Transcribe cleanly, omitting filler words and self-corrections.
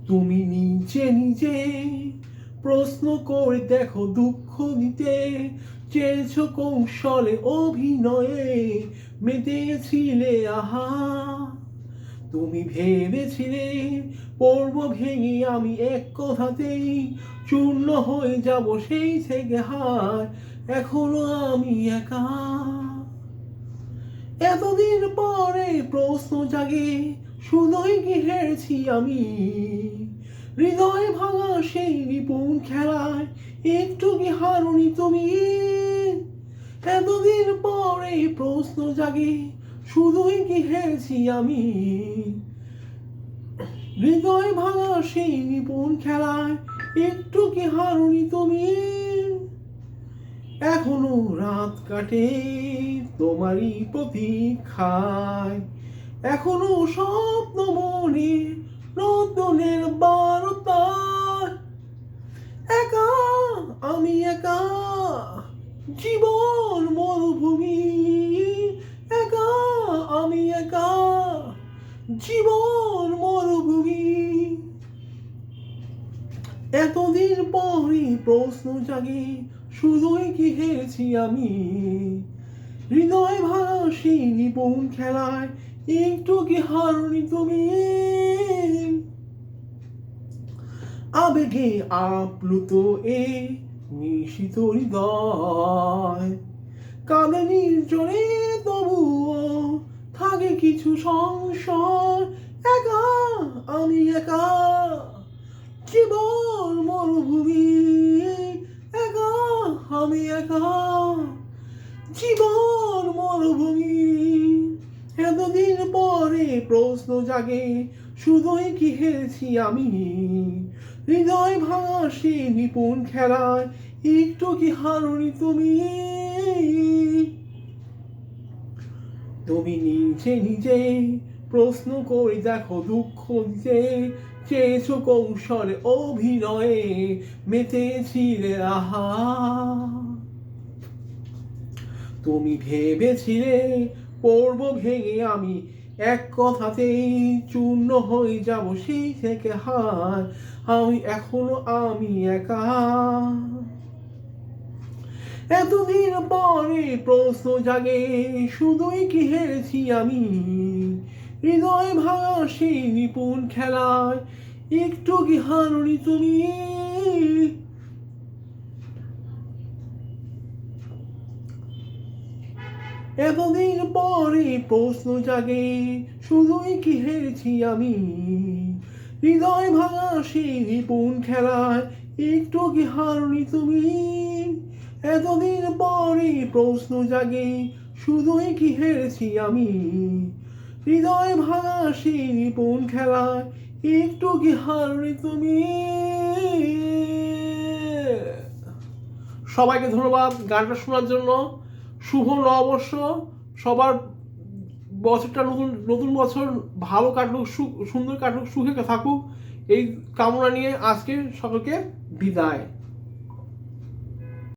তুমি নিজে নিজে প্রশ্ন করে দেখো, দুঃখ দিতে চেয়েছো কৌশলে অভিনয়ে মেতেছিলে আহা। তুমি ভেবেছিলে পড়বো ভেঙে আমি এক কথাতেই, চূর্ণ হয়ে যাব সেই থেকে হার, এখনো আমি একা। এতদিন পরে প্রশ্ন জাগে, শুধুই কি হেরেছি আমি? হৃদয় ভাঙা সেই নিপুণ খেলায় একটু কি হারুনি তুমি? এতদিন পরে প্রশ্ন জাগে, শুধুই কি হেরেছি আমি? হৃদয় ভাঙা সেই নিপুণ খেলায় একটু কি হারুনি তুমি? এখনো রাত কাটে তোমারই প্রতীক্ষায়, এখনো স্বপ্ন মনে নতুনের বারতায়। একা আমি একা, জীবন মরুভূমি। একা আমি একা, জীবন মরুভূমি। এতদিন পরে প্রশ্ন জাগে, শুধুই কি হেরেছি আমি? হৃদয় ভাঙা সেই নিপুণ খেলায় একটু কি হারুনি তুমি? আবেগে আপ্লুত এ নিশিত হৃদয় কাঁদে নির্জনে, তবুও থাকে কিছু সংশয়। একা আমি একা, জীবন মরুভূমি। একা আমি একা, জীবন মরুভূমি। এতদিন পরে প্রশ্ন জাগে, শুধুই কি হেরেছি আমি? হৃদয় ভাঙা সে নিপুণ খেলায় একটু কি হারুনি তুমি? তুমি নিজে নিজে প্রশ্ন করে দেখো, দুঃখ দিতে চেয়েছো কৌশলে অভিনয়ে মেতেছিলে আহা। তুমি ভেবেছিলে পড়বো ভেঙে আমি এক কথাতেই, চূর্ণ হয়ে যাব সেই থেকে হার, এখনো আমি একা। এতদিন পরে প্রশ্ন জাগে, শুধুই কি হেরেছি আমি? হৃদয় ভাঙা সেই নিপুণ খেলায় একটু কি হারুনি তুমি? এতদিন পরে প্রশ্ন জাগে, শুধুই কি হেরেছি আমি? হৃদয় ভাঙা সেই নিপুণ খেলায় একটু কি হারুনি তুমি? এতদিন পরে প্রশ্ন জাগে, শুধুই কি হেরেছি আমি? হৃদয় ভাঙা সেই নিপুণ খেলায় একটু কি হারুনি তুমি? সবাইকে ধন্যবাদ গানটা শোনার জন্য। শুভ নববর্ষ, সবার বছরটা নতুন নতুন বছর ভালো কাটুক, সুন্দর কাটুক, সুখে থাকুক, এই কামনা নিয়ে আজকে সকলকে বিদায়।